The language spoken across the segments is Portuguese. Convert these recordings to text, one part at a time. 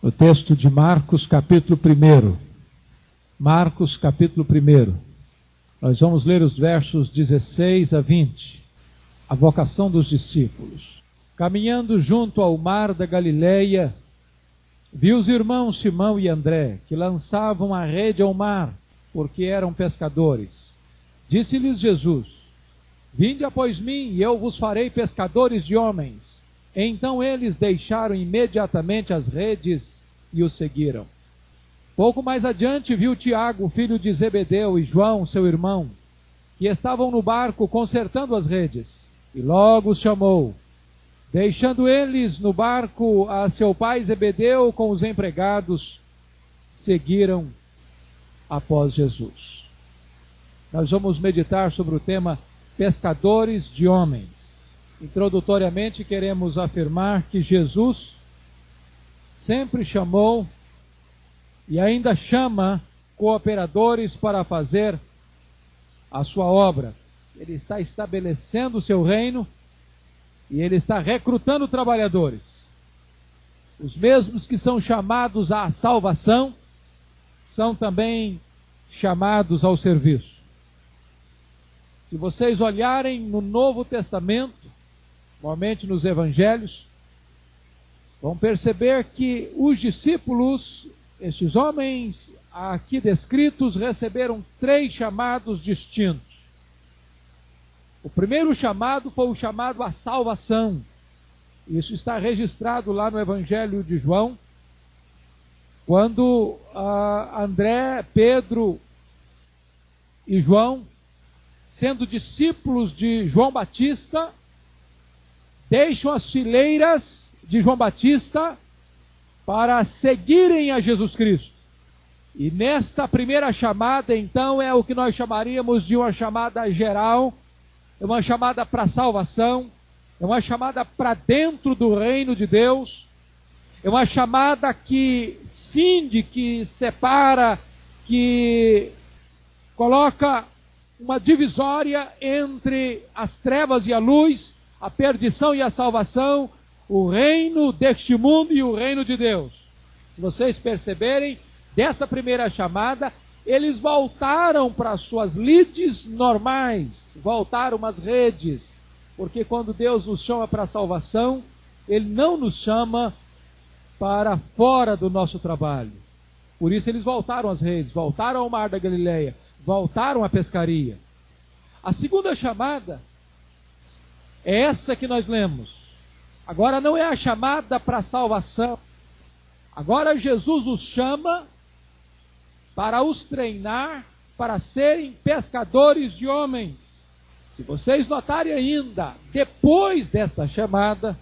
O texto de Marcos, capítulo 1. Marcos, capítulo 1. Nós vamos ler os versos 16 a 20. A vocação dos discípulos. Caminhando junto ao mar da Galileia, viu os irmãos Simão e André, que lançavam a rede ao mar, porque eram pescadores. Disse-lhes Jesus: Vinde após mim, e eu vos farei pescadores de homens. Então eles deixaram imediatamente as redes e o seguiram. Pouco mais adiante viu Tiago, filho de Zebedeu, e João, seu irmão, que estavam no barco consertando as redes, e logo os chamou. Deixando eles no barco a seu pai Zebedeu com os empregados, seguiram após Jesus. Nós vamos meditar sobre o tema pescadores de homens. Introdutoriamente, queremos afirmar que Jesus sempre chamou e ainda chama cooperadores para fazer a sua obra. Ele está estabelecendo o seu reino e ele está recrutando trabalhadores. Os mesmos que são chamados à salvação são também chamados ao serviço. Se vocês olharem no Novo Testamento, normalmente nos Evangelhos, vão perceber que os discípulos, estes homens aqui descritos, receberam 3 chamados distintos. O primeiro chamado foi o chamado à salvação. Isso está registrado lá no Evangelho de João, quando André, Pedro e João, sendo discípulos de João Batista, deixam as fileiras de João Batista para seguirem a Jesus Cristo. E nesta primeira chamada, então, é o que nós chamaríamos de uma chamada geral, é uma chamada para salvação, é uma chamada para dentro do reino de Deus, é uma chamada que cinde, que separa, que coloca uma divisória entre as trevas e a luz, a perdição e a salvação, o reino deste mundo e o reino de Deus. Se vocês perceberem, desta primeira chamada, eles voltaram para as suas lides normais, voltaram às redes, porque quando Deus nos chama para a salvação, Ele não nos chama para fora do nosso trabalho. Por isso eles voltaram às redes, voltaram ao mar da Galileia, voltaram à pescaria. A segunda chamada é essa que nós lemos. Agora não é a chamada para a salvação. Agora Jesus os chama para os treinar para serem pescadores de homens. Se vocês notarem ainda, depois desta chamada,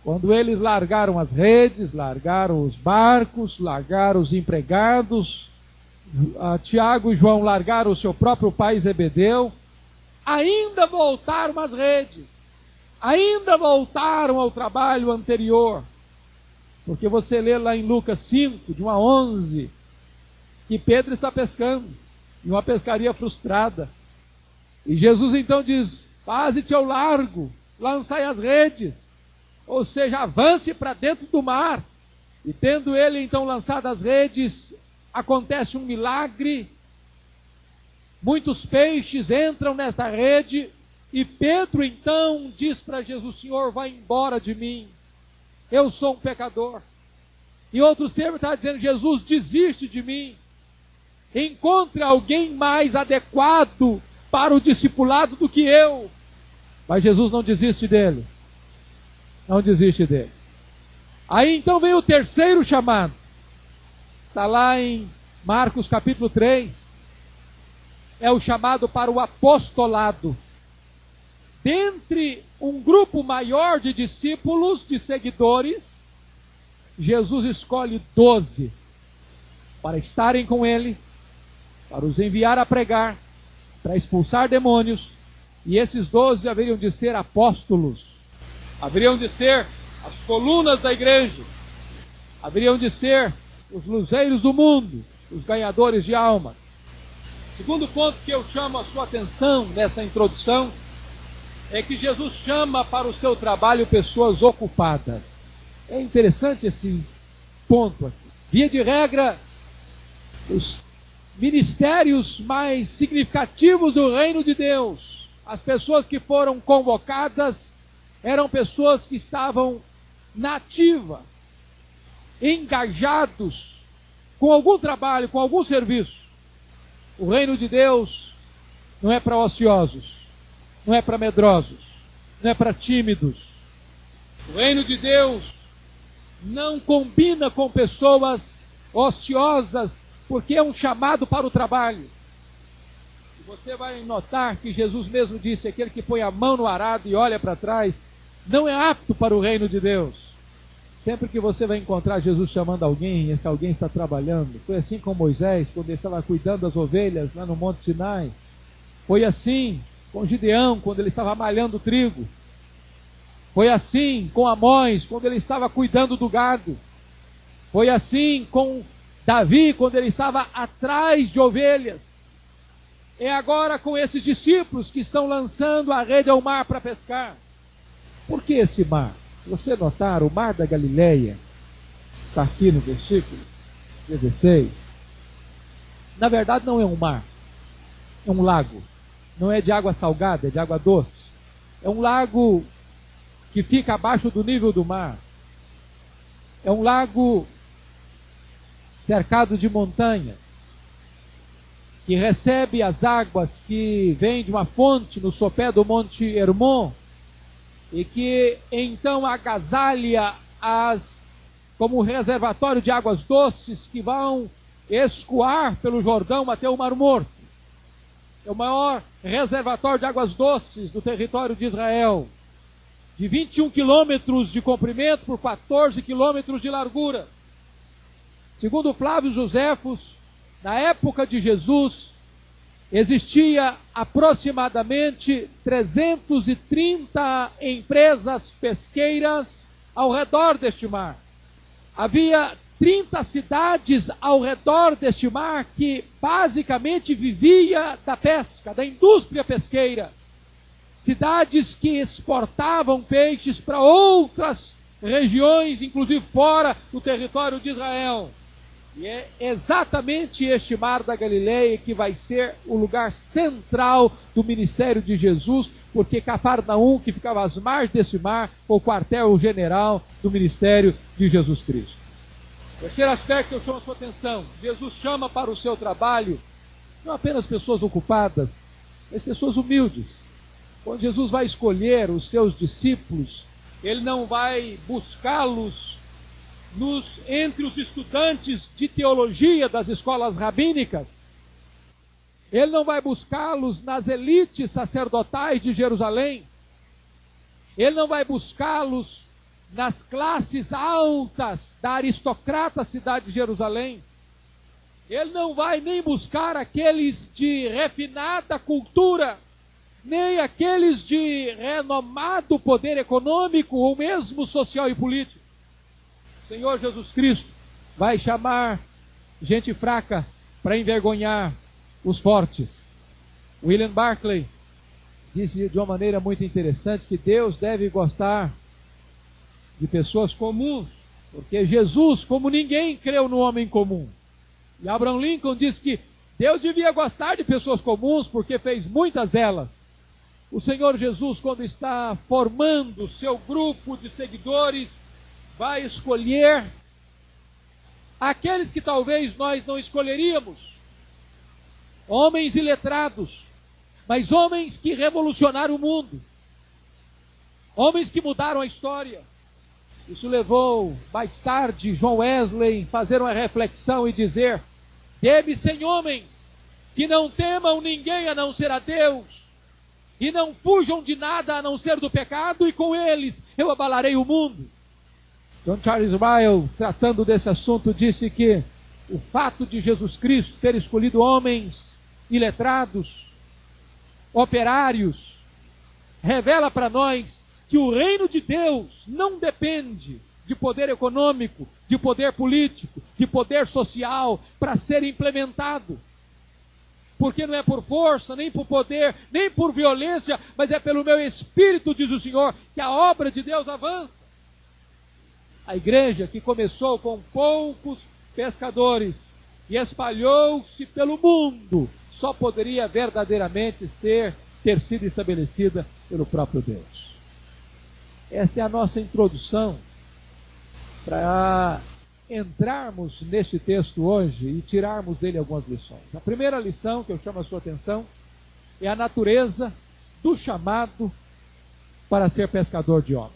quando eles largaram as redes, largaram os barcos, largaram os empregados, Tiago e João largaram o seu próprio pai Zebedeu, ainda voltaram às redes, ainda voltaram ao trabalho anterior. Porque você lê lá em Lucas 5, de 1 a 11, que Pedro está pescando, em uma pescaria frustrada. E Jesus então diz: faze-te ao largo, lançai as redes. Ou seja, avance para dentro do mar. E tendo ele então lançado as redes, acontece um milagre. Muitos peixes entram nesta rede. E Pedro então diz para Jesus: Senhor, vai embora de mim. Eu sou um pecador. Em outros termos está dizendo: Jesus, desiste de mim. Encontre alguém mais adequado para o discipulado do que eu. Mas Jesus não desiste dele. Não desiste dele. Aí então vem o terceiro chamado. Está lá em Marcos capítulo 3. É o chamado para o apostolado. Dentre um grupo maior de discípulos, de seguidores, Jesus escolhe 12 para estarem com ele, para os enviar a pregar, para expulsar demônios. E esses 12 haveriam de ser apóstolos, haveriam de ser as colunas da igreja, haveriam de ser os luzeiros do mundo, os ganhadores de almas. Segundo ponto que eu chamo a sua atenção nessa introdução é que Jesus chama para o seu trabalho pessoas ocupadas. É interessante ponto aqui. Via de regra, os ministérios mais significativos do reino de Deus, as pessoas que foram convocadas, eram pessoas que estavam na ativa, engajados com algum trabalho, com algum serviço. O reino de Deus não é para ociosos, não é para medrosos, não é para tímidos. O reino de Deus não combina com pessoas ociosas, porque é um chamado para o trabalho. E você vai notar que Jesus mesmo disse: aquele que põe a mão no arado e olha para trás, não é apto para o reino de Deus. Sempre que você vai encontrar Jesus chamando alguém, esse alguém está trabalhando. Foi assim com Moisés, quando ele estava cuidando das ovelhas lá no Monte Sinai. Foi assim com Gideão, quando ele estava malhando trigo. Foi assim com Amós, quando ele estava cuidando do gado. Foi assim com Davi, quando ele estava atrás de ovelhas. É agora com esses discípulos que estão lançando a rede ao mar para pescar. Por que esse mar? Se você notar, o mar da Galileia está aqui no versículo 16. Na verdade não é um mar, é um lago. Não é de água salgada, é de água doce. É um lago que fica abaixo do nível do mar. É um lago cercado de montanhas, que recebe as águas que vêm de uma fonte no sopé do Monte Hermon, e que então agasalha como um reservatório de águas doces que vão escoar pelo Jordão até o Mar Morto. É o maior reservatório de águas doces do território de Israel, de 21 quilômetros de comprimento por 14 quilômetros de largura. Segundo Flávio Josefos, na época de Jesus, existia aproximadamente 330 empresas pesqueiras ao redor deste mar. Havia 30 cidades ao redor deste mar que basicamente vivia da pesca, da indústria pesqueira. Cidades que exportavam peixes para outras regiões, inclusive fora do território de Israel. E é exatamente este mar da Galileia que vai ser o lugar central do ministério de Jesus, porque Cafarnaum, que ficava às margens desse mar, foi o quartel-general do ministério de Jesus Cristo. Terceiro aspecto que eu chamo a sua atenção: Jesus chama para o seu trabalho não apenas pessoas ocupadas, mas pessoas humildes. Quando Jesus vai escolher os seus discípulos, ele não vai buscá-los entre os estudantes de teologia das escolas rabínicas. Ele não vai buscá-los nas elites sacerdotais de Jerusalém. Ele não vai buscá-los nas classes altas da aristocrata cidade de Jerusalém. Ele não vai nem buscar aqueles de refinada cultura, nem aqueles de renomado poder econômico ou mesmo social e político. O Senhor Jesus Cristo vai chamar gente fraca para envergonhar os fortes. William Barclay disse de uma maneira muito interessante que Deus deve gostar de pessoas comuns, porque Jesus, como ninguém, creu no homem comum. E Abraham Lincoln disse que Deus devia gostar de pessoas comuns, porque fez muitas delas. O Senhor Jesus, quando está formando o seu grupo de seguidores, vai escolher aqueles que talvez nós não escolheríamos, homens iletrados, mas homens que revolucionaram o mundo, homens que mudaram a história. Isso levou mais tarde John Wesley a fazer uma reflexão e dizer: deve ser homens que não temam ninguém a não ser a Deus, e não fujam de nada a não ser do pecado, e com eles eu abalarei o mundo. John Charles Ryle, tratando desse assunto, disse que o fato de Jesus Cristo ter escolhido homens iletrados, operários, revela para nós que o reino de Deus não depende de poder econômico, de poder político, de poder social para ser implementado. Porque não é por força, nem por poder, nem por violência, mas é pelo meu espírito, diz o Senhor, que a obra de Deus avança. A igreja que começou com poucos pescadores e espalhou-se pelo mundo, só poderia verdadeiramente ter sido estabelecida pelo próprio Deus. Esta é a nossa introdução para entrarmos neste texto hoje e tirarmos dele algumas lições. A primeira lição que eu chamo a sua atenção é a natureza do chamado para ser pescador de homens.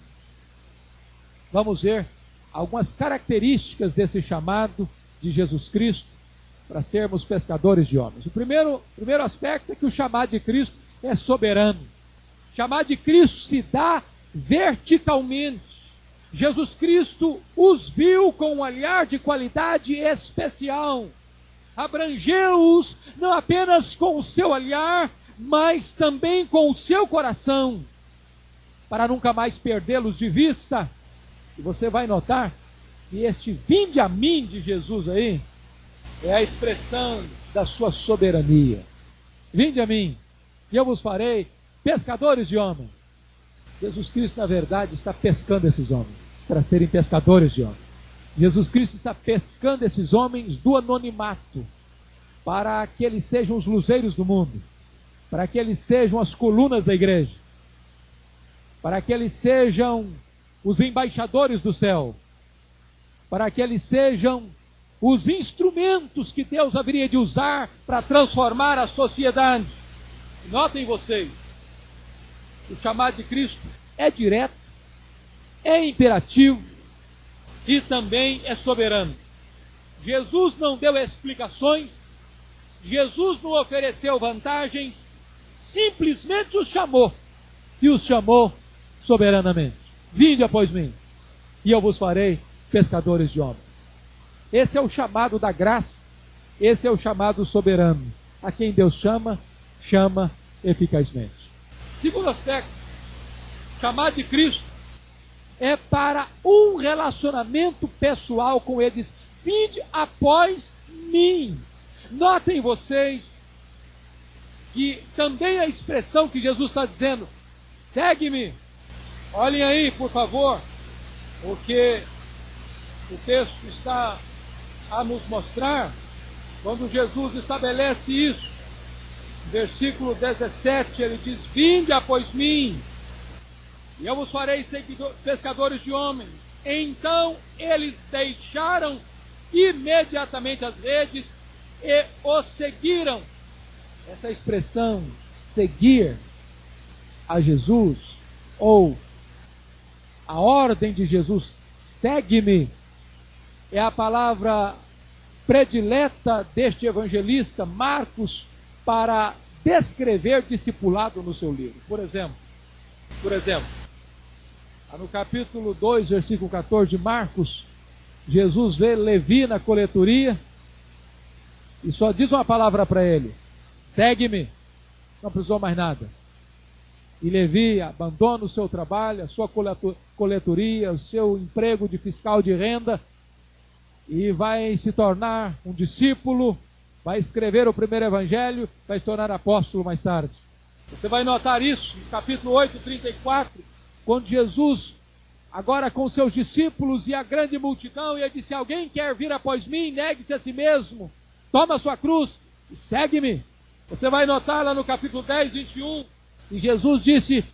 Vamos ver algumas características desse chamado de Jesus Cristo para sermos pescadores de homens. O primeiro aspecto é que o chamado de Cristo é soberano. O chamado de Cristo se dá verticalmente. Jesus Cristo os viu com um olhar de qualidade especial. Abrangeu-os não apenas com o seu olhar, mas também com o seu coração, para nunca mais perdê-los de vista. E você vai notar que este vinde a mim de Jesus aí é a expressão da sua soberania. Vinde a mim, e eu vos farei pescadores de homens. Jesus Cristo, na verdade, está pescando esses homens para serem pescadores de homens. Jesus Cristo está pescando esses homens do anonimato, para que eles sejam os luzeiros do mundo, para que eles sejam as colunas da igreja, para que eles sejam os embaixadores do céu, para que eles sejam os instrumentos que Deus haveria de usar para transformar a sociedade. Notem vocês, o chamado de Cristo é direto, é imperativo e também é soberano. Jesus não deu explicações, Jesus não ofereceu vantagens, simplesmente os chamou, e os chamou soberanamente. Vinde após mim, e eu vos farei pescadores de homens. Esse é o chamado da graça, esse é o chamado soberano. A quem Deus chama, chama eficazmente. Segundo aspecto, chamado de Cristo é para um relacionamento pessoal com ele. Diz, vinde após mim. Notem vocês que também a expressão que Jesus está dizendo, segue-me. Olhem aí, por favor, porque o texto está a nos mostrar, quando Jesus estabelece isso, versículo 17, ele diz, vinde após mim, e eu vos farei pescadores de homens. Então eles deixaram imediatamente as redes e o seguiram. Essa expressão, seguir a Jesus, ou a ordem de Jesus, segue-me, é a palavra predileta deste evangelista, Marcos, para descrever discipulado no seu livro. Por exemplo, no capítulo 2, versículo 14 de Marcos, Jesus vê Levi na coletoria e só diz uma palavra para ele, segue-me, não precisou mais nada. E Levi abandona o seu trabalho, a sua coletoria, o seu emprego de fiscal de renda, e vai se tornar um discípulo, vai escrever o primeiro evangelho, vai se tornar apóstolo mais tarde. Você vai notar isso no capítulo 8, 34, quando Jesus, agora com seus discípulos e a grande multidão, ele disse, alguém quer vir após mim, negue-se a si mesmo, toma a sua cruz e segue-me. Você vai notar lá no capítulo 10, 21, e Jesus disse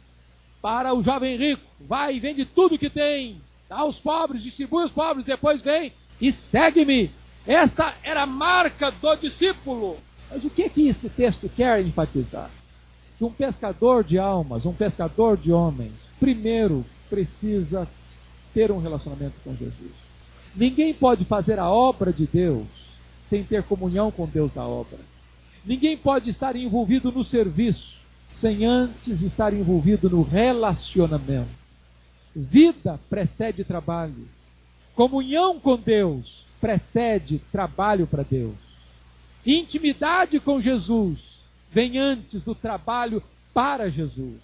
para o jovem rico, vai e vende tudo que tem, dá aos pobres, distribui aos pobres, depois vem e segue-me. Esta era a marca do discípulo. Mas o que esse texto quer enfatizar? Que um pescador de almas, um pescador de homens, primeiro precisa ter um relacionamento com Jesus. Ninguém pode fazer a obra de Deus sem ter comunhão com Deus da obra. Ninguém pode estar envolvido no serviço sem antes estar envolvido no relacionamento. Vida precede trabalho. Comunhão com Deus precede trabalho para Deus. Intimidade com Jesus vem antes do trabalho para Jesus.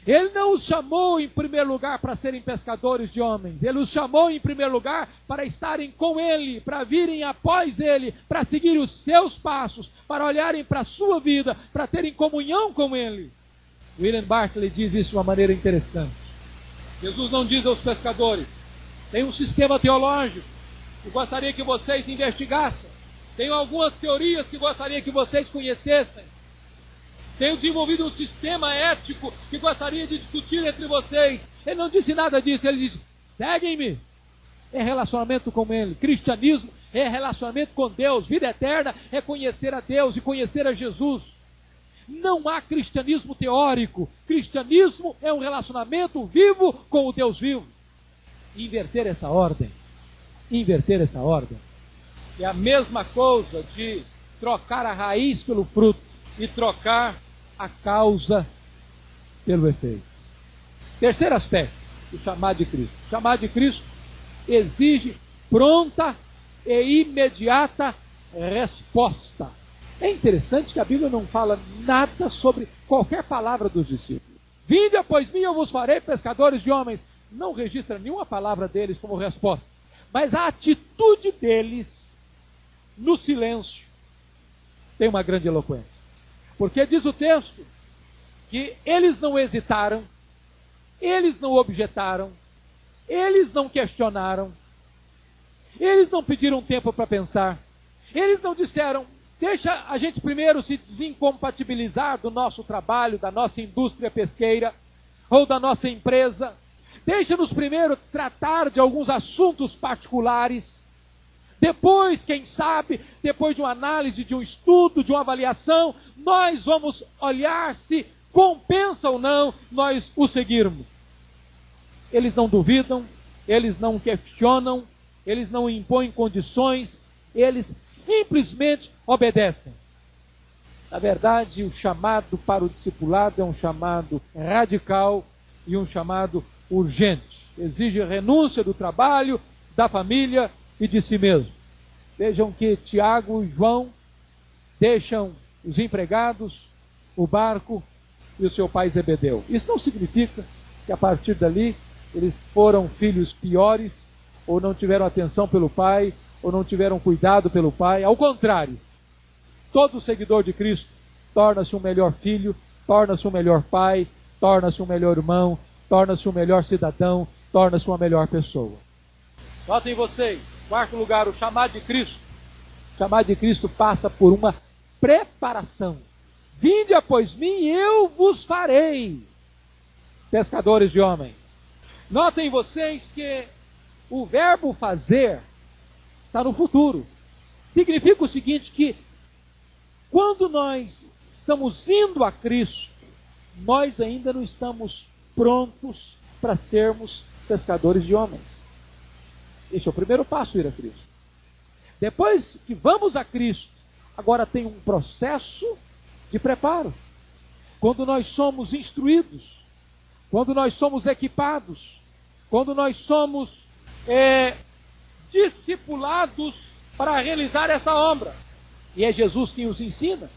Ele não os chamou em primeiro lugar para serem pescadores de homens. Ele os chamou em primeiro lugar para estarem com Ele, para virem após Ele, para seguir os seus passos, para olharem para a sua vida, para terem comunhão com Ele. William Barclay diz isso de uma maneira interessante. Jesus não diz aos pescadores, Tem um sistema teológico que gostaria que vocês investigassem. Tenho algumas teorias que gostaria que vocês conhecessem. Tenho desenvolvido um sistema ético que gostaria de discutir entre vocês. Ele não disse nada disso, ele disse: seguem-me. É relacionamento com Ele. Cristianismo é relacionamento com Deus. Vida eterna é conhecer a Deus e conhecer a Jesus. Não há cristianismo teórico. Cristianismo é um relacionamento vivo com o Deus vivo. Inverter essa ordem. É a mesma coisa de trocar a raiz pelo fruto e trocar a causa pelo efeito. Terceiro aspecto, o chamado de Cristo. O chamado de Cristo exige pronta e imediata resposta. É interessante que a Bíblia não fala nada sobre qualquer palavra dos discípulos. Vinde após mim, eu vos farei pescadores de homens. Não registra nenhuma palavra deles como resposta. Mas a atitude deles no silêncio tem uma grande eloquência. Porque diz o texto que eles não hesitaram, eles não objetaram, eles não questionaram, eles não pediram tempo para pensar, eles não disseram: deixa a gente primeiro se desincompatibilizar do nosso trabalho, da nossa indústria pesqueira ou da nossa empresa. Deixa-nos primeiro tratar de alguns assuntos particulares. Depois, quem sabe, depois de uma análise, de um estudo, de uma avaliação, nós vamos olhar se compensa ou não nós o seguirmos. Eles não duvidam, eles não questionam, eles não impõem condições, eles simplesmente obedecem. Na verdade, o chamado para o discipulado é um chamado radical e um chamado urgente. Exige renúncia do trabalho, da família e de si mesmo. Vejam que Tiago e João deixam os empregados, o barco e o seu pai Zebedeu. Isso não significa que a partir dali eles foram filhos piores, ou não tiveram atenção pelo pai, ou não tiveram cuidado pelo pai. Ao contrário, todo seguidor de Cristo torna-se um melhor filho, torna-se um melhor pai, torna-se um melhor irmão, torna-se um melhor cidadão, torna-se uma melhor pessoa. Notem vocês, quarto lugar, o chamado de Cristo. O chamado de Cristo passa por uma preparação. Vinde após mim, eu vos farei pescadores de homens. Notem vocês que o verbo fazer está no futuro. Significa o seguinte, que quando nós estamos indo a Cristo, nós ainda não estamos prontos para sermos pescadores de homens. Esse é o primeiro passo, ir a Cristo. Depois que vamos a Cristo, agora tem um processo de preparo. Quando nós somos instruídos, quando nós somos equipados, quando nós somos discipulados para realizar essa obra. E é Jesus quem os ensina,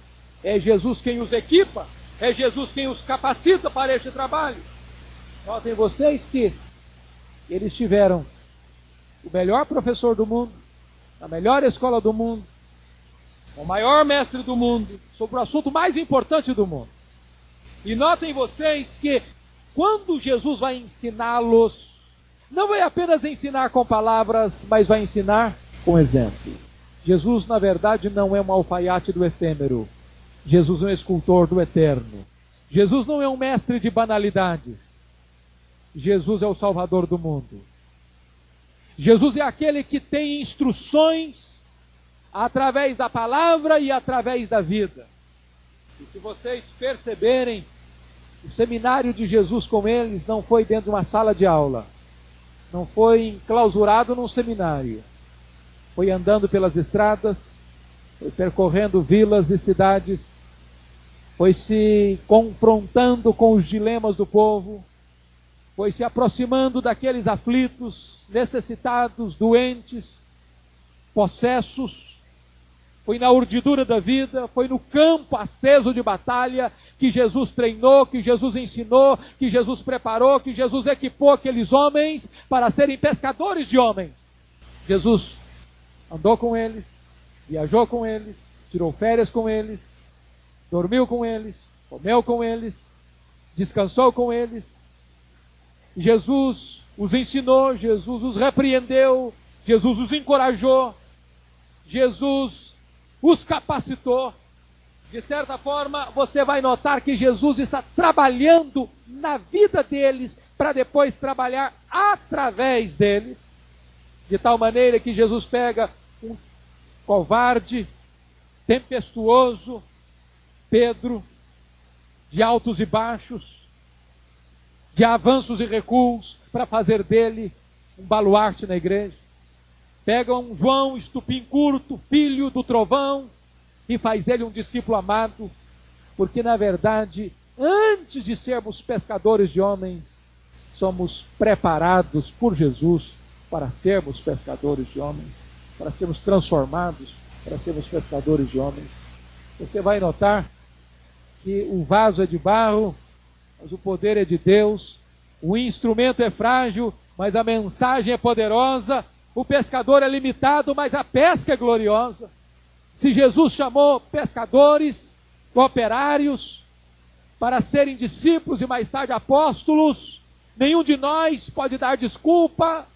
é Jesus quem os equipa, é Jesus quem os capacita para este trabalho. Notem vocês que eles tiveram o melhor professor do mundo, a melhor escola do mundo, o maior mestre do mundo, sobre o assunto mais importante do mundo. E notem vocês que quando Jesus vai ensiná-los, não vai apenas ensinar com palavras, mas vai ensinar com exemplo. Jesus, na verdade, não é um alfaiate do efêmero. Jesus é um escultor do eterno. Jesus não é um mestre de banalidades. Jesus é o Salvador do mundo. Jesus é aquele que tem instruções através da palavra e através da vida. E se vocês perceberem, o seminário de Jesus com eles não foi dentro de uma sala de aula. Não foi enclausurado num seminário. Foi andando pelas estradas, foi percorrendo vilas e cidades, foi se confrontando com os dilemas do povo, foi se aproximando daqueles aflitos, necessitados, doentes, possessos, foi na urdidura da vida, foi no campo aceso de batalha que Jesus treinou, que Jesus ensinou, que Jesus preparou, que Jesus equipou aqueles homens para serem pescadores de homens. Jesus andou com eles, viajou com eles, tirou férias com eles, dormiu com eles, comeu com eles, descansou com eles. Jesus os ensinou, Jesus os repreendeu, Jesus os encorajou, Jesus os capacitou. De certa forma, você vai notar que Jesus está trabalhando na vida deles para depois trabalhar através deles. De tal maneira que Jesus pega um covarde, tempestuoso, Pedro, de altos e baixos, de avanços e recuos, para fazer dele um baluarte na igreja. Pega um João estupim curto, filho do trovão, e faz dele um discípulo amado, porque na verdade, antes de sermos pescadores de homens, somos preparados por Jesus para sermos pescadores de homens, para sermos transformados, para sermos pescadores de homens. Você vai notar que o vaso é de barro, mas o poder é de Deus, o instrumento é frágil, mas a mensagem é poderosa, o pescador é limitado, mas a pesca é gloriosa. Se Jesus chamou pescadores, operários, para serem discípulos e mais tarde apóstolos, nenhum de nós pode dar desculpa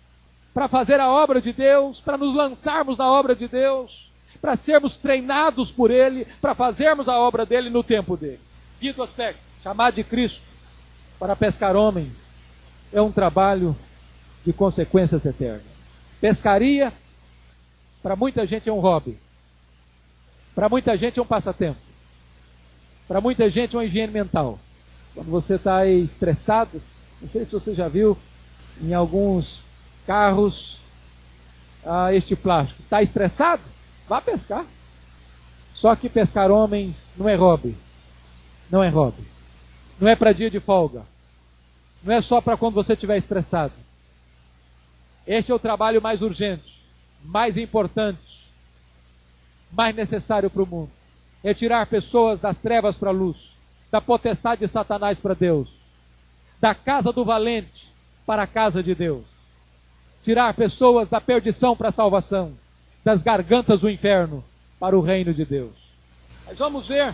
para fazer a obra de Deus, para nos lançarmos na obra de Deus, para sermos treinados por Ele, para fazermos a obra dEle no tempo dEle. Quinto aspecto, chamar de Cristo para pescar homens é um trabalho de consequências eternas. Pescaria, para muita gente é um hobby. Para muita gente é um passatempo. Para muita gente é uma higiene mental. Quando você está estressado, não sei se você já viu em alguns carros este plástico. Está estressado? Vá pescar. Só que pescar homens não é hobby. Não é hobby. Não é para dia de folga. Não é só para quando você estiver estressado. Este é o trabalho mais urgente, mais importante, mais necessário para o mundo. É tirar pessoas das trevas para a luz, da potestade de Satanás para Deus, da casa do valente para a casa de Deus. Tirar pessoas da perdição para a salvação, das gargantas do inferno para o reino de Deus. Mas vamos ver,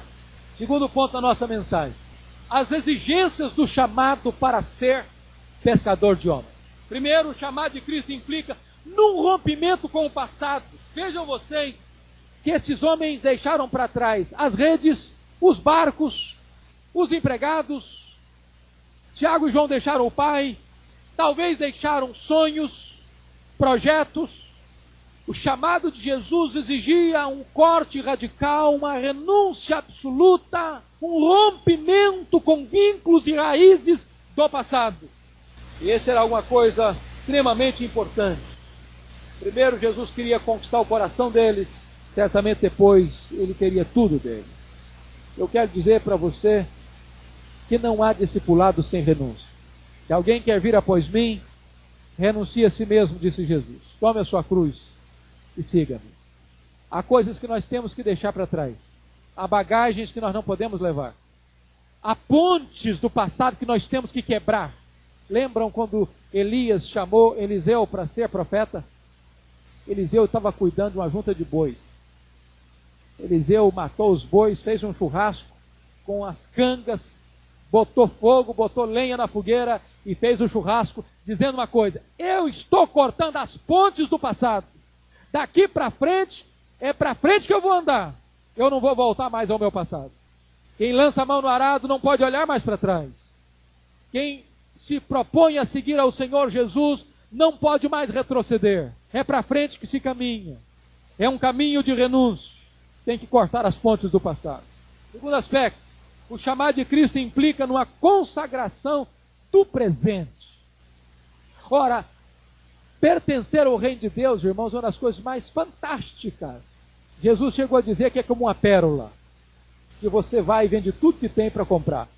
segundo ponto da nossa mensagem, as exigências do chamado para ser pescador de homens. Primeiro, o chamado de Cristo implica num rompimento com o passado. Vejam vocês que esses homens deixaram para trás as redes, os barcos, os empregados. Tiago e João deixaram o pai, talvez deixaram sonhos, projetos. O chamado de Jesus exigia um corte radical, uma renúncia absoluta, um rompimento com vínculos e raízes do passado. E esse era alguma coisa extremamente importante. Primeiro, Jesus queria conquistar o coração deles, certamente depois ele queria tudo deles. Eu quero dizer para você que não há discipulado sem renúncia. Se alguém quer vir após mim, renuncie a si mesmo, disse Jesus. Tome a sua cruz e siga-me. Há coisas que nós temos que deixar para trás. Há bagagens que nós não podemos levar. Há pontes do passado que nós temos que quebrar. Lembram quando Elias chamou Eliseu para ser profeta? Eliseu estava cuidando de uma junta de bois. Eliseu matou os bois, fez um churrasco com as cangas, botou fogo, botou lenha na fogueira e fez o churrasco, dizendo uma coisa: eu estou cortando as pontes do passado. Daqui para frente, é para frente que eu vou andar. Eu não vou voltar mais ao meu passado. Quem lança a mão no arado não pode olhar mais para trás. Quem se propõe a seguir ao Senhor Jesus não pode mais retroceder. É para frente que se caminha. É um caminho de renúncia. Tem que cortar as pontes do passado. Segundo aspecto, o chamado de Cristo implica numa consagração do presente. Ora, pertencer ao reino de Deus, irmãos, é uma das coisas mais fantásticas. Jesus chegou a dizer que é como uma pérola, que você vai e vende tudo que tem para comprar.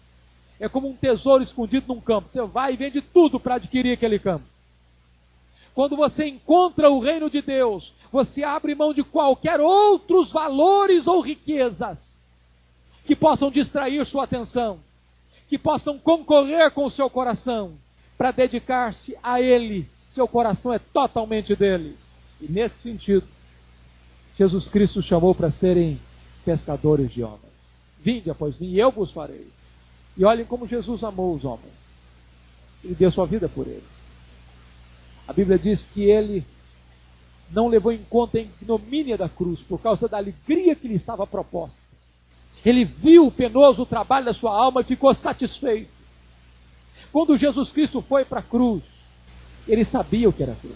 É como um tesouro escondido num campo. Você vai e vende tudo para adquirir aquele campo. Quando você encontra o reino de Deus, você abre mão de qualquer outros valores ou riquezas que possam distrair sua atenção, que possam concorrer com o seu coração, para dedicar-se a Ele. Seu coração é totalmente dele. E nesse sentido, Jesus Cristo chamou para serem pescadores de homens. Vinde após mim e eu vos farei. E olhem como Jesus amou os homens. Ele deu sua vida por eles. A Bíblia diz que ele não levou em conta a ignomínia da cruz, por causa da alegria que lhe estava proposta. Ele viu o penoso trabalho da sua alma e ficou satisfeito. Quando Jesus Cristo foi para a cruz, ele sabia o que era a cruz.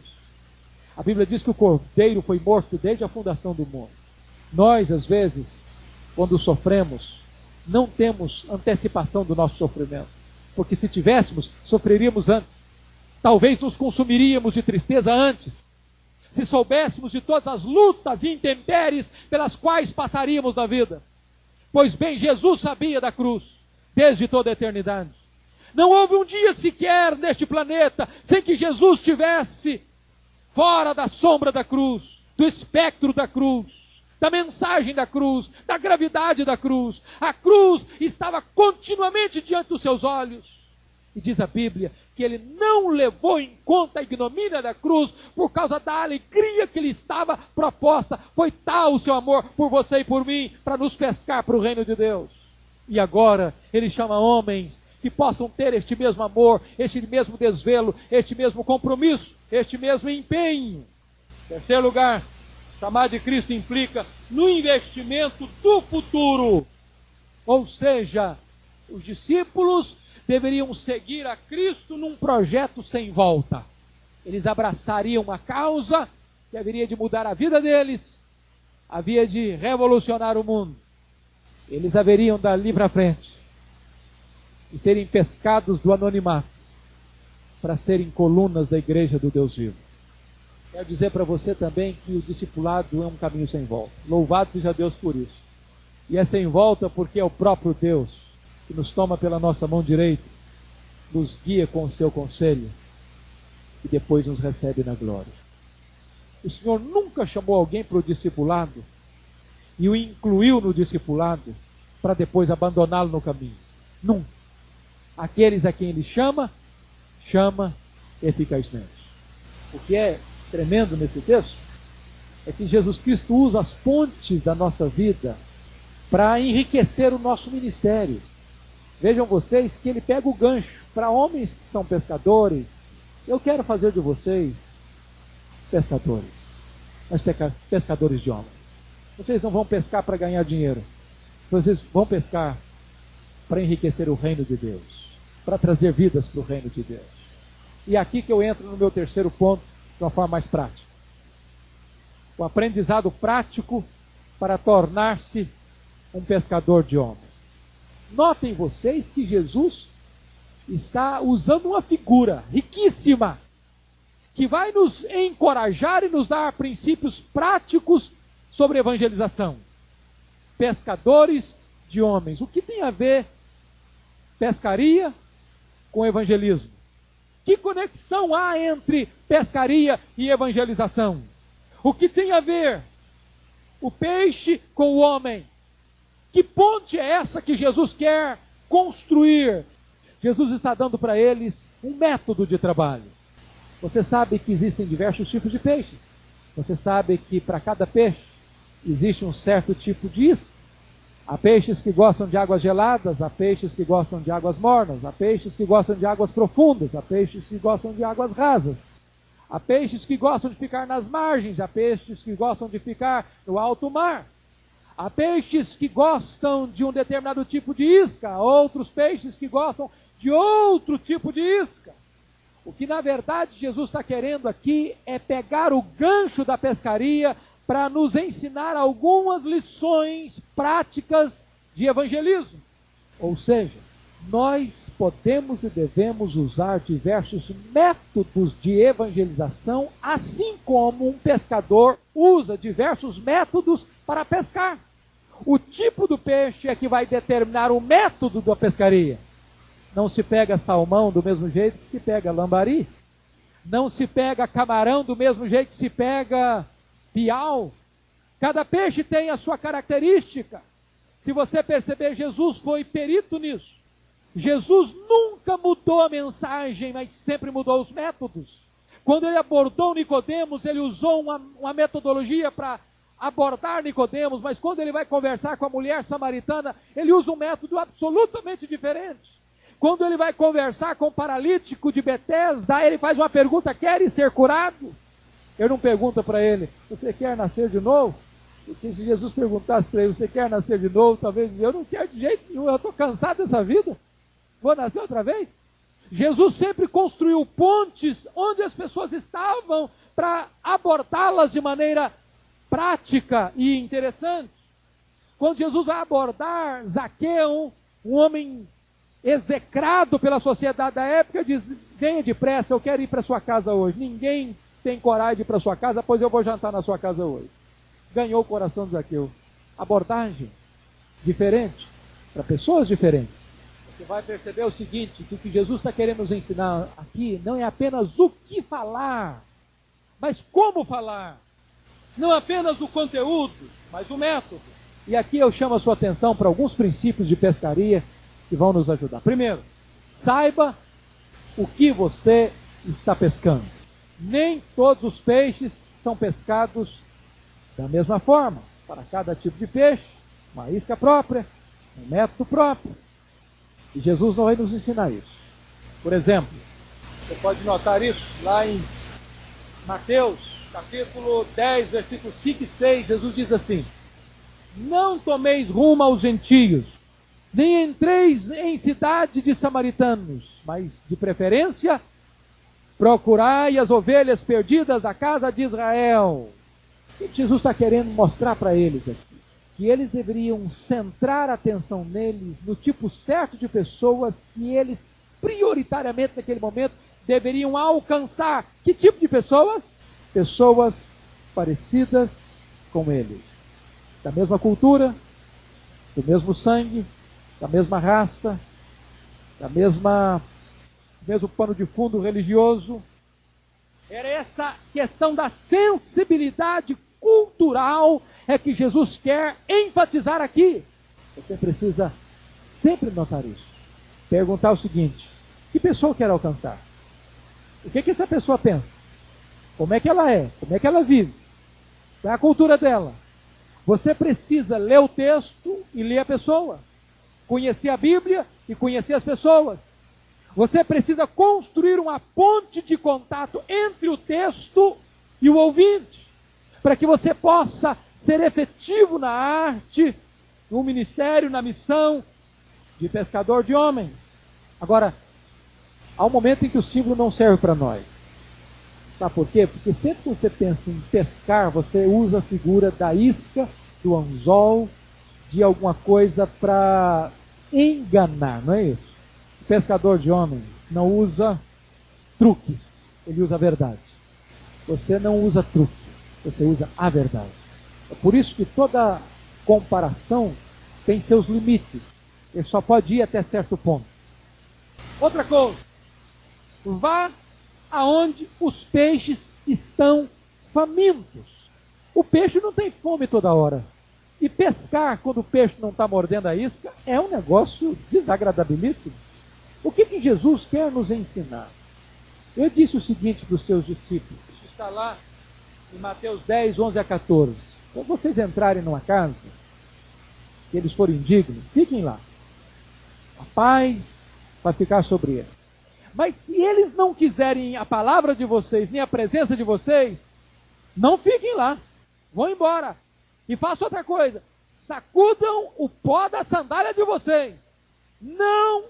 A Bíblia diz que o Cordeiro foi morto desde a fundação do mundo. Nós, às vezes, quando sofremos, não temos antecipação do nosso sofrimento. Porque se tivéssemos, sofreríamos antes. Talvez nos consumiríamos de tristeza antes. Se soubéssemos de todas as lutas e intempéries pelas quais passaríamos na vida. Pois bem, Jesus sabia da cruz, desde toda a eternidade. Não houve um dia sequer neste planeta sem que Jesus estivesse fora da sombra da cruz, do espectro da cruz, da mensagem da cruz, da gravidade da cruz. A cruz estava continuamente diante dos seus olhos. E diz a Bíblia que ele não levou em conta a ignomínia da cruz por causa da alegria que lhe estava proposta. Foi tal o seu amor por você e por mim para nos pescar para o reino de Deus. E agora ele chama homens que possam ter este mesmo amor, este mesmo desvelo, este mesmo compromisso, este mesmo empenho. Terceiro lugar, chamar de Cristo implica no investimento do futuro. Ou seja, os discípulos deveriam seguir a Cristo num projeto sem volta. Eles abraçariam uma causa que haveria de mudar a vida deles, havia de revolucionar o mundo. Eles haveriam dali para frente de serem pescados do anonimato para serem colunas da igreja do Deus vivo. Quero dizer para você também que o discipulado é um caminho sem volta. Louvado seja Deus por isso. E é sem volta porque é o próprio Deus que nos toma pela nossa mão direita, nos guia com o seu conselho e depois nos recebe na glória. O Senhor nunca chamou alguém para o discipulado e o incluiu no discipulado para depois abandoná-lo no caminho. Nunca. Aqueles a quem ele chama, chama eficazmente. O que é tremendo nesse texto é que Jesus Cristo usa as pontes da nossa vida para enriquecer o nosso ministério. Vejam vocês que ele pega o gancho para homens que são pescadores. Eu quero fazer de vocês pescadores, mas pescadores de homens. Vocês não vão pescar para ganhar dinheiro. Vocês vão pescar para enriquecer o reino de Deus, para trazer vidas para o reino de Deus. E é aqui que eu entro no meu terceiro ponto, de uma forma mais prática. O aprendizado prático para tornar-se um pescador de homens. Notem vocês que Jesus está usando uma figura riquíssima, que vai nos encorajar e nos dar princípios práticos sobre evangelização. Pescadores de homens. O que tem a ver pescaria com evangelismo? Que conexão há entre pescaria e evangelização? O que tem a ver o peixe com o homem? Que ponte é essa que Jesus quer construir? Jesus está dando para eles um método de trabalho. Você sabe que existem diversos tipos de peixes. Você sabe que para cada peixe existe um certo tipo de isca. Há peixes que gostam de águas geladas, há peixes que gostam de águas mornas, há peixes que gostam de águas profundas, há peixes que gostam de águas rasas. Há peixes que gostam de ficar nas margens, há peixes que gostam de ficar no alto mar. Há peixes que gostam de um determinado tipo de isca, há outros peixes que gostam de outro tipo de isca. O que na verdade Jesus está querendo aqui é pegar o gancho da pescaria para nos ensinar algumas lições práticas de evangelismo. Ou seja, nós podemos e devemos usar diversos métodos de evangelização, assim como um pescador usa diversos métodos para pescar. O tipo do peixe é que vai determinar o método da pescaria. Não se pega salmão do mesmo jeito que se pega lambari. Não se pega camarão do mesmo jeito que se pega piau. Cada peixe tem a sua característica. Se você perceber, Jesus foi perito nisso. Jesus nunca mudou a mensagem, mas sempre mudou os métodos. Quando ele abordou Nicodemos, ele usou uma metodologia para abordar Nicodemos, mas quando ele vai conversar com a mulher samaritana, ele usa um método absolutamente diferente. Quando ele vai conversar com o paralítico de Betesda, ele faz uma pergunta: queres ser curado? Ele não pergunta para ele: você quer nascer de novo? Porque se Jesus perguntasse para ele: você quer nascer de novo? Talvez eu não quero de jeito nenhum, eu estou cansado dessa vida. Vou nascer outra vez? Jesus sempre construiu pontes onde as pessoas estavam para abordá-las de maneira prática e interessante. Quando Jesus vai abordar Zaqueu, um homem execrado pela sociedade da época, diz: venha depressa, eu quero ir para sua casa hoje. Ninguém tem coragem de ir para sua casa, pois eu vou jantar na sua casa hoje. Ganhou o coração de Zaqueu. Abordagem diferente, para pessoas diferentes. Você vai perceber o seguinte, que o que Jesus está querendo nos ensinar aqui não é apenas o que falar, mas como falar. Não apenas o conteúdo, mas o método. E aqui eu chamo a sua atenção para alguns princípios de pescaria que vão nos ajudar. Primeiro, saiba o que você está pescando. Nem todos os peixes são pescados da mesma forma. Para cada tipo de peixe, uma isca própria, um método próprio. E Jesus não vai nos ensinar isso. Por exemplo, você pode notar isso lá em Mateus, capítulo 10, versículos 5 e 6. Jesus diz assim: não tomeis rumo aos gentios, nem entreis em cidade de samaritanos, mas de preferência procurai as ovelhas perdidas da casa de Israel. O que Jesus está querendo mostrar para eles aqui? Que eles deveriam centrar a atenção neles, no tipo certo de pessoas que eles, prioritariamente naquele momento, deveriam alcançar. Que tipo de pessoas? Pessoas parecidas com eles. Da mesma cultura, do mesmo sangue, da mesma raça, do mesmo pano de fundo religioso. Era essa questão da sensibilidade cultural é que Jesus quer enfatizar aqui. Você precisa sempre notar isso. Perguntar o seguinte: que pessoa eu quero alcançar? O que essa pessoa pensa? Como é que ela é? Como é que ela vive? Qual é a cultura dela? Você precisa ler o texto e ler a pessoa. Conhecer a Bíblia e conhecer as pessoas. Você precisa construir uma ponte de contato entre o texto e o ouvinte, para que você possa ser efetivo na arte, no ministério, na missão de pescador de homens. Agora, há um momento em que o símbolo não serve para nós. Sabe por quê? Porque sempre que você pensa em pescar, você usa a figura da isca, do anzol, de alguma coisa para enganar, não é isso? O pescador de homens não usa truques, ele usa a verdade. Você não usa truque, você usa a verdade. É por isso que toda comparação tem seus limites. Ele só pode ir até certo ponto. Outra coisa, vá aonde os peixes estão famintos. O peixe não tem fome toda hora. E pescar quando o peixe não está mordendo a isca é um negócio desagradabilíssimo. O que Jesus quer nos ensinar? Eu disse o seguinte para os seus discípulos. Isso está lá em Mateus 10, 11 a 14. Quando vocês entrarem numa casa, e eles forem indignos, fiquem lá. A paz vai ficar sobre eles. Mas se eles não quiserem a palavra de vocês, nem a presença de vocês, não fiquem lá. Vão embora. E façam outra coisa. Sacudam o pó da sandália de vocês. Não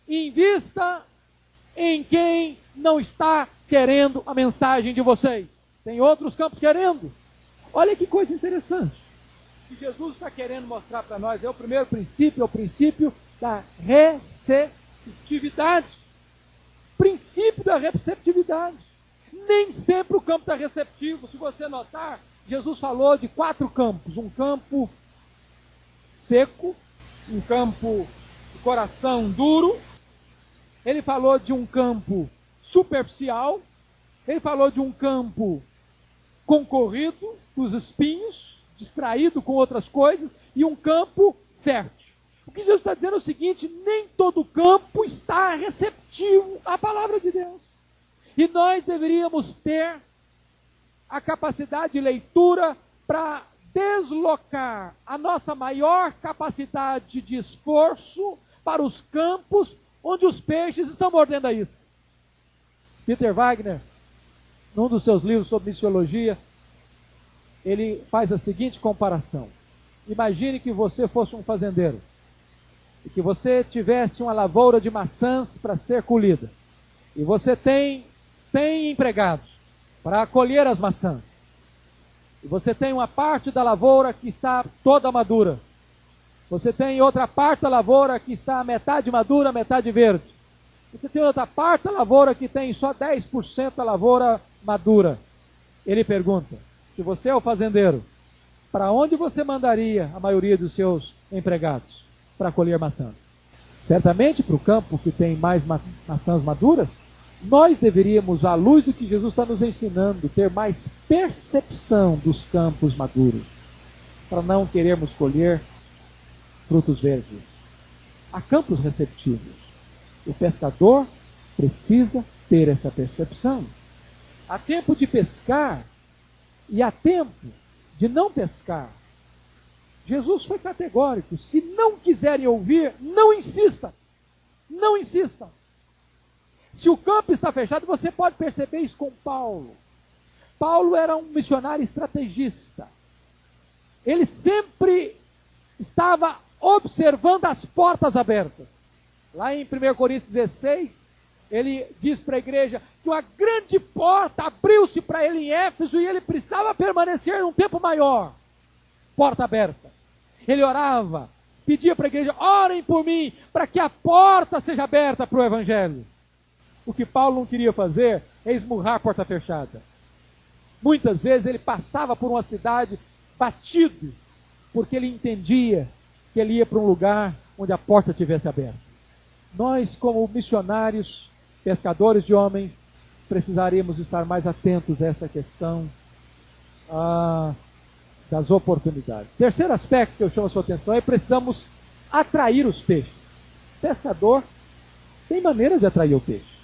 invista em quem não está querendo a mensagem de vocês. Tem outros campos querendo. Olha que coisa interessante. O que Jesus está querendo mostrar para nós é o primeiro princípio, é o princípio da receptividade. Princípio da receptividade. Nem sempre o campo está receptivo. Se você notar, Jesus falou de 4 campos. Um campo seco, um campo de coração duro. Ele falou de um campo superficial. Ele falou de um campo concorrido, com os espinhos, distraído com outras coisas, e um campo fértil. O que Jesus está dizendo é o seguinte: nem todo campo está receptivo à palavra de Deus. E nós deveríamos ter a capacidade de leitura para deslocar a nossa maior capacidade de esforço para os campos onde os peixes estão mordendo a isca. Peter Wagner, num dos seus livros sobre missiologia, ele faz a seguinte comparação. Imagine que você fosse um fazendeiro e que você tivesse uma lavoura de maçãs para ser colhida. E você tem 100 empregados para colher as maçãs. E você tem uma parte da lavoura que está toda madura. Você tem outra parte da lavoura que está metade madura, metade verde. Você tem outra parte da lavoura que tem só 10% da lavoura madura. Ele pergunta, se você é o fazendeiro, para onde você mandaria a maioria dos seus empregados para colher maçãs? Certamente para o campo que tem mais maçãs maduras. Nós deveríamos, à luz do que Jesus está nos ensinando, ter mais percepção dos campos maduros, para não querermos colher frutos verdes. Há campos receptivos. O pescador precisa ter essa percepção. Há tempo de pescar e há tempo de não pescar. Jesus foi categórico. Se não quiserem ouvir, não insistam. Não insistam. Se o campo está fechado, você pode perceber isso com Paulo. Paulo era um missionário estrategista. Ele sempre estava observando as portas abertas. Lá em 1 Coríntios 16, ele diz para a igreja que uma grande porta abriu-se para ele em Éfeso e ele precisava permanecer um tempo maior. Porta aberta. Ele orava, pedia para a igreja, orem por mim, para que a porta seja aberta para o evangelho. O que Paulo não queria fazer é esmurrar a porta fechada. Muitas vezes ele passava por uma cidade batido, porque ele entendia que ele ia para um lugar onde a porta estivesse aberta. Nós, como missionários, pescadores de homens, precisaríamos estar mais atentos a essa questão das oportunidades. Terceiro aspecto que eu chamo a sua atenção é que precisamos atrair os peixes. Pescador tem maneiras de atrair o peixe.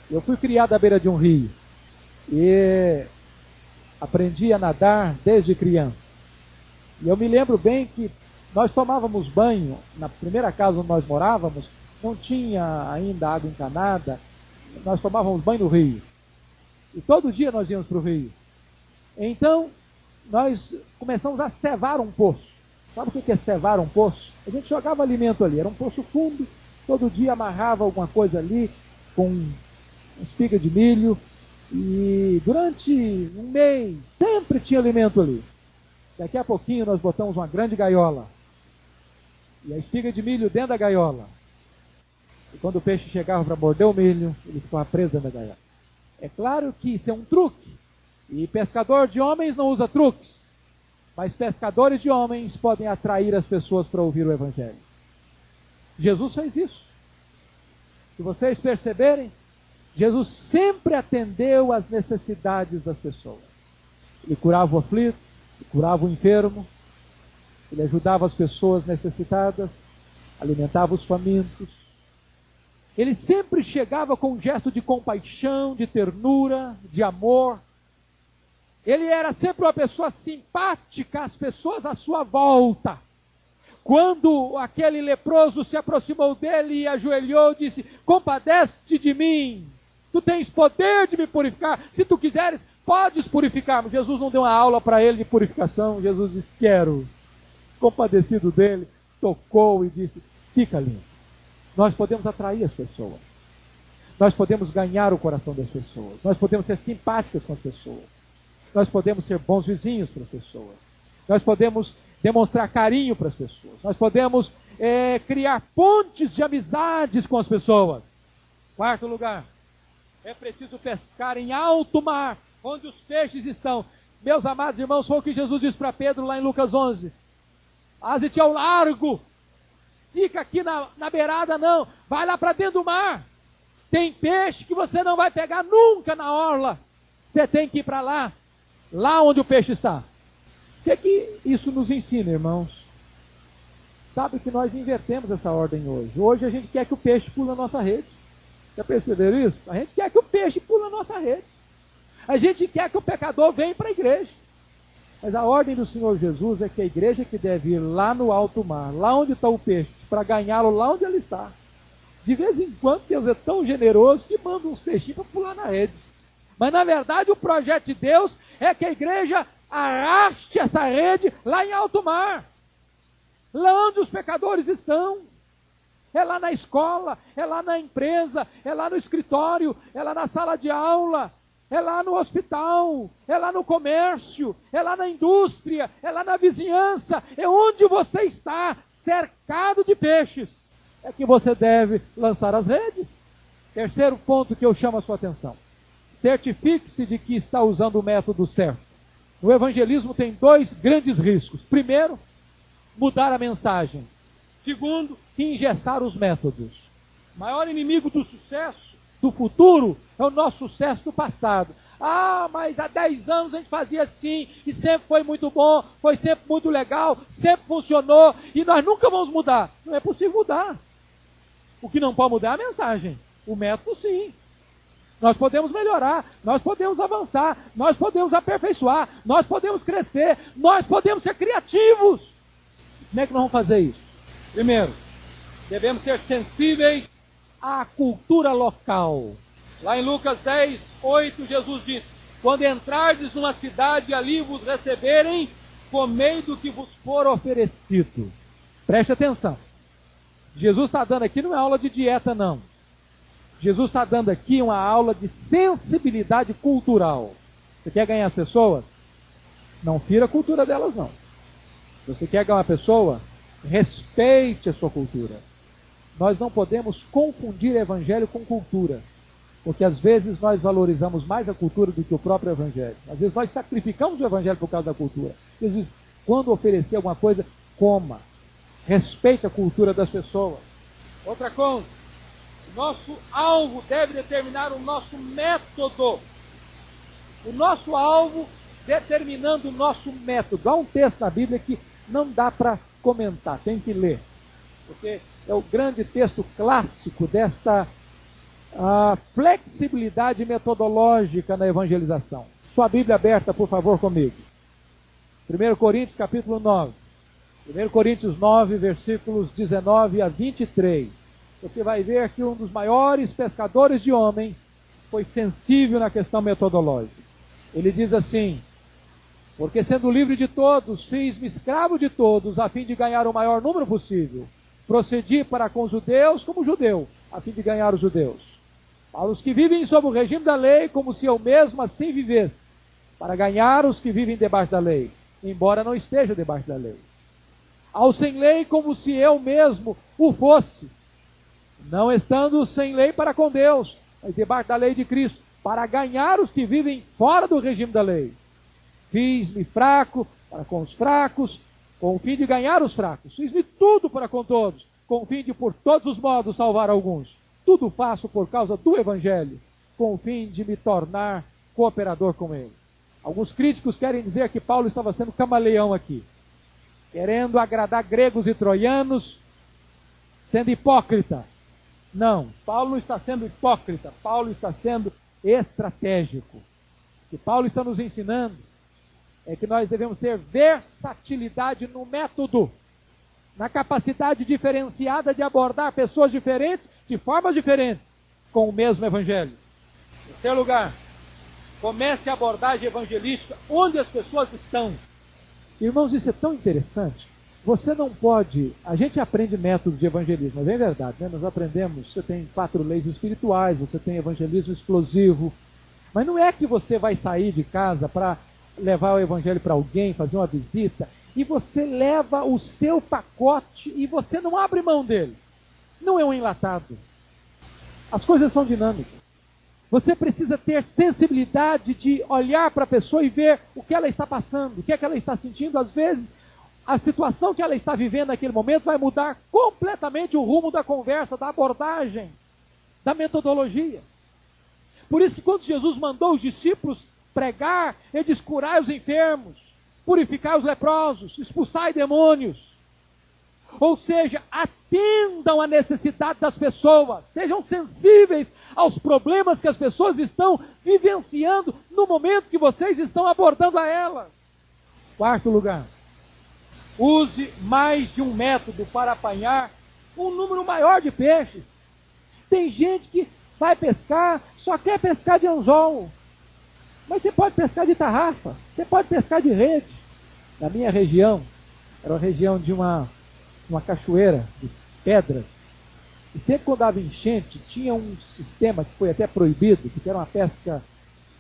Eu fui criado à beira de um rio e aprendi a nadar desde criança. E eu me lembro bem que nós tomávamos banho, na primeira casa onde nós morávamos, não tinha ainda água encanada, nós tomávamos banho no rio. E todo dia nós íamos para o rio. Então, nós começamos a cevar um poço. Sabe o que é cevar um poço? A gente jogava alimento ali, era um poço fundo, todo dia amarrava alguma coisa ali com uma espiga de milho, e durante um mês sempre tinha alimento ali. Daqui a pouquinho nós botamos uma grande gaiola, e a espiga de milho dentro da gaiola. E quando o peixe chegava para morder o milho, ele ficava preso dentro da gaiola. É claro que isso é um truque, e pescador de homens não usa truques, mas pescadores de homens podem atrair as pessoas para ouvir o evangelho. Jesus fez isso. Se vocês perceberem, Jesus sempre atendeu às necessidades das pessoas. Ele curava o aflito, ele curava o enfermo, ele ajudava as pessoas necessitadas, alimentava os famintos. Ele sempre chegava com um gesto de compaixão, de ternura, de amor. Ele era sempre uma pessoa simpática às pessoas à sua volta. Quando aquele leproso se aproximou dele e ajoelhou, disse, compadece-te de mim, tu tens poder de me purificar, se tu quiseres, podes purificar. Mas Jesus não deu uma aula para ele de purificação, Jesus disse, quero. Compadecido dele, tocou e disse, fica limpo. Nós podemos atrair as pessoas, nós podemos ganhar o coração das pessoas, nós podemos ser simpáticos com as pessoas, nós podemos ser bons vizinhos para as pessoas, nós podemos demonstrar carinho para as pessoas, nós podemos criar pontes de amizades com as pessoas. Quarto lugar, é preciso pescar em alto mar, onde os peixes estão. Meus amados irmãos, foi o que Jesus disse para Pedro lá em Lucas 11. Aze-te ao largo, fica aqui na beirada não, vai lá para dentro do mar. Tem peixe que você não vai pegar nunca na orla, você tem que ir para lá onde o peixe está. O que isso nos ensina, irmãos? Sabe que nós invertemos essa ordem hoje. Hoje a gente quer que o peixe pule na nossa rede. Já perceberam isso? A gente quer que o peixe pule na nossa rede. A gente quer que o pecador venha para a igreja. Mas a ordem do Senhor Jesus é que a igreja que deve ir lá no alto mar, lá onde está o peixe, para ganhá-lo lá onde ele está. De vez em quando Deus é tão generoso que manda uns peixinhos para pular na rede. Mas na verdade o projeto de Deus é que a igreja arraste essa rede lá em alto mar. Lá onde os pecadores estão. É lá na escola, é lá na empresa, é lá no escritório, é lá na sala de aula, é lá no hospital, é lá no comércio, é lá na indústria, é lá na vizinhança, é onde você está, cercado de peixes. É que você deve lançar as redes. Terceiro ponto que eu chamo a sua atenção. Certifique-se de que está usando o método certo. No evangelismo tem dois grandes riscos. Primeiro, mudar a mensagem. Segundo, engessar os métodos. O maior inimigo do sucesso do futuro é o nosso sucesso do passado. Ah, mas há 10 anos a gente fazia assim, e sempre foi muito bom, foi sempre muito legal, sempre funcionou, e nós nunca vamos mudar. Não é possível mudar. O que não pode mudar é a mensagem. O método, sim. Nós podemos melhorar, nós podemos avançar, nós podemos aperfeiçoar, nós podemos crescer, nós podemos ser criativos. Como é que nós vamos fazer isso? Primeiro, devemos ser sensíveis à cultura local. Lá em Lucas 10, 8, Jesus diz: quando entrardes numa cidade e ali vos receberem, comei do que vos for oferecido. Preste atenção. Jesus está dando aqui não é aula de dieta, não. Jesus está dando aqui uma aula de sensibilidade cultural. Você quer ganhar as pessoas? Não fira a cultura delas, não. Você quer ganhar uma pessoa? Respeite a sua cultura. Nós não podemos confundir evangelho com cultura, porque às vezes nós valorizamos mais a cultura do que o próprio evangelho. Às vezes nós sacrificamos o evangelho por causa da cultura. Jesus diz, quando oferecer alguma coisa, coma. Respeite a cultura das pessoas. Outra coisa, nosso alvo deve determinar o nosso método. O nosso alvo determinando o nosso método. Há um texto na Bíblia que não dá para comentar, tem que ler. Porque é o grande texto clássico desta flexibilidade metodológica na evangelização. Sua Bíblia aberta, por favor, comigo. 1 Coríntios capítulo 9. 1 Coríntios 9, versículos 19 a 23. Você vai ver que um dos maiores pescadores de homens foi sensível na questão metodológica. Ele diz assim: porque sendo livre de todos, fiz-me escravo de todos, a fim de ganhar o maior número possível. Procedi para com os judeus como judeu, a fim de ganhar os judeus. Para os que vivem sob o regime da lei, como se eu mesmo assim vivesse, para ganhar os que vivem debaixo da lei, embora não esteja debaixo da lei. Ao sem lei, como se eu mesmo o fosse, não estando sem lei para com Deus, mas debaixo da lei de Cristo, para ganhar os que vivem fora do regime da lei. Fiz-me fraco para com os fracos, com o fim de ganhar os fracos. Fiz-me tudo para com todos, com o fim de por todos os modos salvar alguns. Tudo faço por causa do Evangelho, com o fim de me tornar cooperador com ele. Alguns críticos querem dizer que Paulo estava sendo camaleão aqui, querendo agradar gregos e troianos, sendo hipócrita. Não, Paulo não está sendo hipócrita, Paulo está sendo estratégico. O que Paulo está nos ensinando é que nós devemos ter versatilidade no método, na capacidade diferenciada de abordar pessoas diferentes, de formas diferentes, com o mesmo evangelho. Em terceiro lugar, comece a abordagem evangelística onde as pessoas estão. Irmãos, isso é tão interessante. Você não pode... A gente aprende métodos de evangelismo, mas é verdade, né? Nós aprendemos, você tem 4 leis espirituais, você tem evangelismo explosivo, mas não é que você vai sair de casa para levar o evangelho para alguém, fazer uma visita, e você leva o seu pacote e você não abre mão dele. Não é um enlatado. As coisas são dinâmicas. Você precisa ter sensibilidade de olhar para a pessoa e ver o que ela está passando, o que é que ela está sentindo. Às vezes, a situação que ela está vivendo naquele momento vai mudar completamente o rumo da conversa, da abordagem, da metodologia. Por isso que quando Jesus mandou os discípulos pregar, ele diz: curai os enfermos, purificai os leprosos, expulsai demônios. Ou seja, atendam à necessidade das pessoas, sejam sensíveis aos problemas que as pessoas estão vivenciando no momento que vocês estão abordando a elas. Quarto lugar, use mais de um método para apanhar um número maior de peixes. Tem gente que vai pescar, só quer pescar de anzol. Mas você pode pescar de tarrafa, você pode pescar de rede. Na minha região, era uma região de uma cachoeira de pedras. E sempre quando dava enchente, tinha um sistema que foi até proibido, que era uma pesca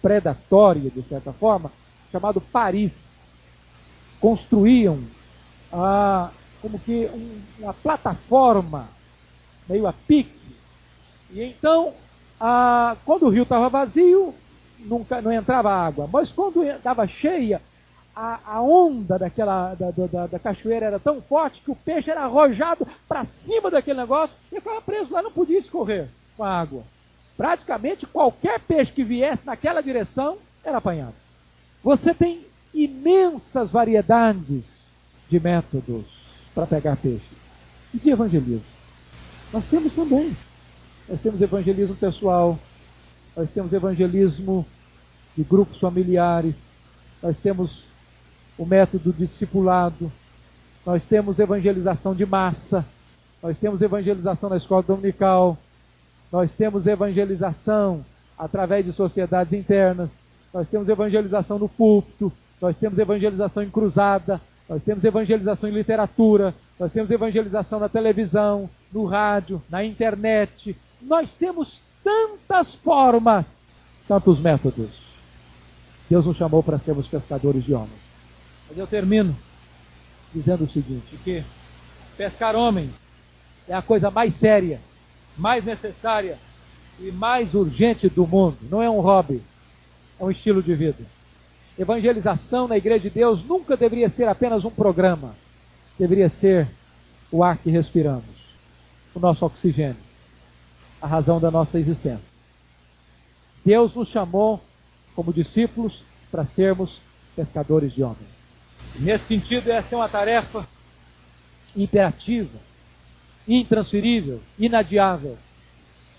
predatória, de certa forma, chamado Paris. Construíam como que uma plataforma, meio a pique. E então, quando o rio estava vazio, não entrava água. Mas quando estava cheia, a onda da cachoeira era tão forte que o peixe era arrojado para cima daquele negócio e ficava preso lá, não podia escorrer com a água. Praticamente qualquer peixe que viesse naquela direção era apanhado. Você tem imensas variedades de métodos para pegar peixes. E de evangelismo? Nós temos também. Nós temos evangelismo pessoal, nós temos evangelismo de grupos familiares, nós temos o método de discipulado, nós temos evangelização de massa, nós temos evangelização na escola dominical, nós temos evangelização através de sociedades internas, nós temos evangelização no púlpito, nós temos evangelização em cruzada, nós temos evangelização em literatura, nós temos evangelização na televisão, no rádio, na internet. Nós temos tantas formas, tantos métodos. Deus nos chamou para sermos pescadores de homens. Mas eu termino dizendo o seguinte, que pescar homens é a coisa mais séria, mais necessária e mais urgente do mundo. Não é um hobby, é um estilo de vida. Evangelização na Igreja de Deus nunca deveria ser apenas um programa. Deveria ser o ar que respiramos, o nosso oxigênio, a razão da nossa existência. Deus nos chamou como discípulos para sermos pescadores de homens. Nesse sentido, essa é uma tarefa imperativa, intransferível, inadiável.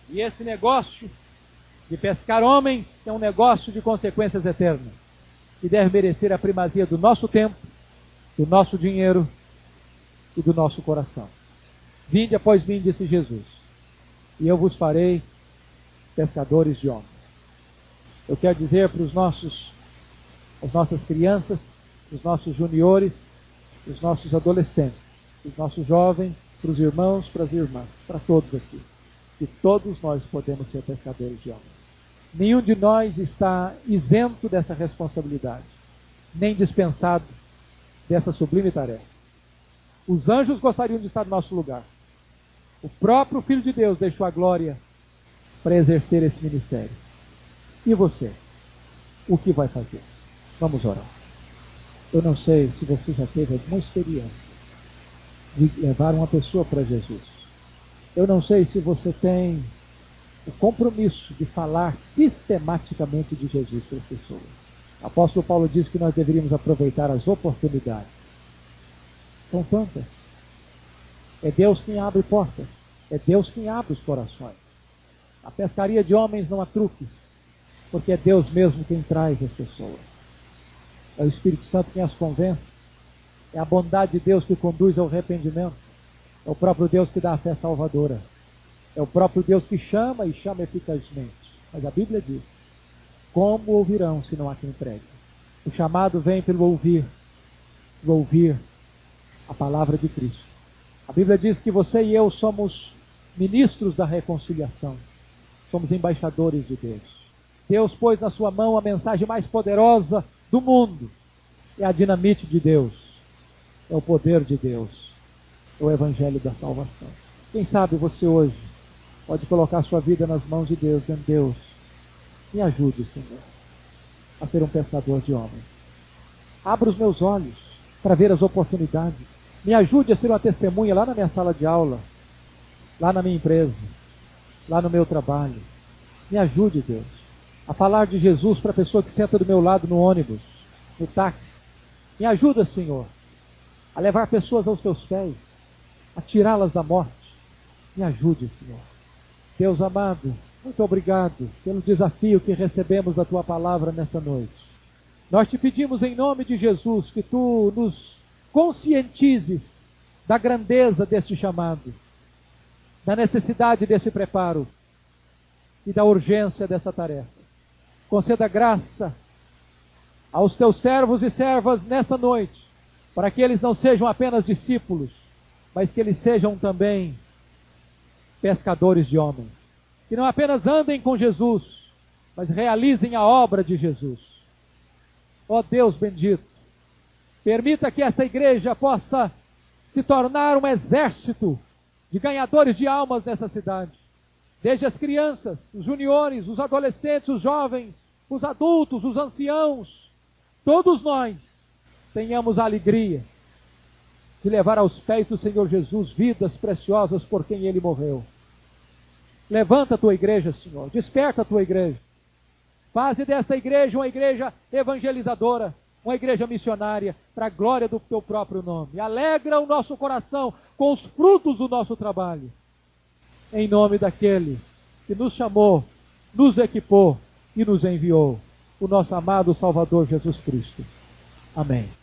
E esse negócio de pescar homens é um negócio de consequências eternas, que deve merecer a primazia do nosso tempo, do nosso dinheiro e do nosso coração. Vinde após mim, disse Jesus, e eu vos farei pescadores de homens. Eu quero dizer para as nossas crianças, os nossos juniores, os nossos adolescentes, os nossos jovens, para os irmãos, para as irmãs, para todos aqui, que todos nós podemos ser pescadores de homens. Nenhum de nós está isento dessa responsabilidade, nem dispensado dessa sublime tarefa. Os anjos gostariam de estar no nosso lugar. O próprio Filho de Deus deixou a glória para exercer esse ministério. E você? O que vai fazer? Vamos orar. Eu não sei se você já teve alguma experiência de levar uma pessoa para Jesus. Eu não sei se você tem o compromisso de falar sistematicamente de Jesus para as pessoas. O apóstolo Paulo diz que nós deveríamos aproveitar as oportunidades. São tantas. É Deus quem abre portas. É Deus quem abre os corações. A pescaria de homens não há truques, porque é Deus mesmo quem traz as pessoas. É o Espírito Santo quem as convence. É a bondade de Deus que conduz ao arrependimento. É o próprio Deus que dá a fé salvadora. É o próprio Deus que chama e chama eficazmente. Mas a Bíblia diz, como ouvirão se não há quem pregue? O chamado vem pelo ouvir a palavra de Cristo. A Bíblia diz que você e eu somos ministros da reconciliação. Somos embaixadores de Deus. Deus pôs na sua mão a mensagem mais poderosa do mundo. É a dinamite de Deus. É o poder de Deus. É o Evangelho da salvação. Quem sabe você hoje pode colocar sua vida nas mãos de Deus, dizendo, Deus, me ajude, Senhor, a ser um pescador de homens. Abra os meus olhos para ver as oportunidades. Me ajude a ser uma testemunha lá na minha sala de aula, lá na minha empresa, lá no meu trabalho. Me ajude, Deus, a falar de Jesus para a pessoa que senta do meu lado no ônibus, no táxi. Me ajuda, Senhor, a levar pessoas aos teus pés, a tirá-las da morte. Me ajude, Senhor. Deus amado, muito obrigado pelo desafio que recebemos da tua palavra nesta noite. Nós te pedimos em nome de Jesus que tu nos conscientizes da grandeza deste chamado, da necessidade desse preparo, e da urgência dessa tarefa. Conceda graça aos teus servos e servas nesta noite, para que eles não sejam apenas discípulos, mas que eles sejam também pescadores de homens. Que não apenas andem com Jesus, mas realizem a obra de Jesus. Ó Deus bendito, permita que esta igreja possa se tornar um exército de ganhadores de almas nessa cidade. Desde as crianças, os juniores, os adolescentes, os jovens, os adultos, os anciãos, todos nós tenhamos a alegria de levar aos pés do Senhor Jesus vidas preciosas por quem Ele morreu. Levanta a tua igreja, Senhor, desperta a tua igreja. Faze desta igreja uma igreja evangelizadora, uma igreja missionária, para a glória do teu próprio nome. Alegra o nosso coração com os frutos do nosso trabalho. Em nome daquele que nos chamou, nos equipou e nos enviou, o nosso amado Salvador Jesus Cristo. Amém.